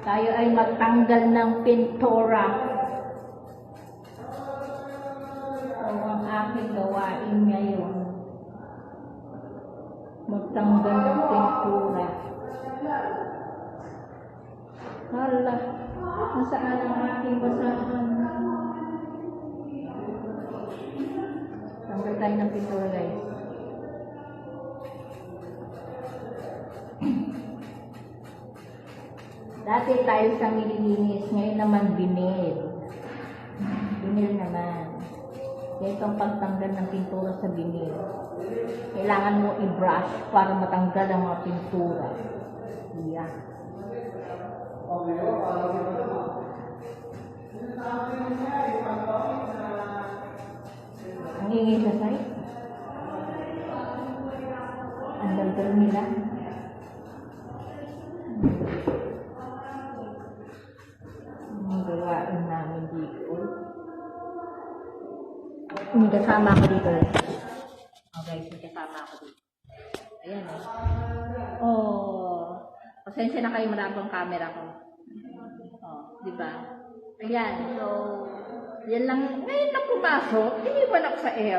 Tayo ay magtanggal ng pintura. So, ang aking gawain ngayon, magtanggal ng pintura. Hala, nasaan ang aking basahan? Tanggal tayo ng pintura, guys. Dati tiles ang nililinis, ngayon naman binil. Binil naman. Kaya itong pagtanggal ng pintura sa binil. Kailangan mo i-brush para matanggal ang mga pintura. Yan. Ang ingay sa site. Ang daldal nila. Ang gawain namin dito. May kasama ako dito. Oh guys, may kasama ako dito. Ayan oh. Oh. Pasensya na kayo, malabo ang camera ko. Oh, di ba? Ayan, so, yan lang. Ngayon na pumasok, iniwan ako sa air.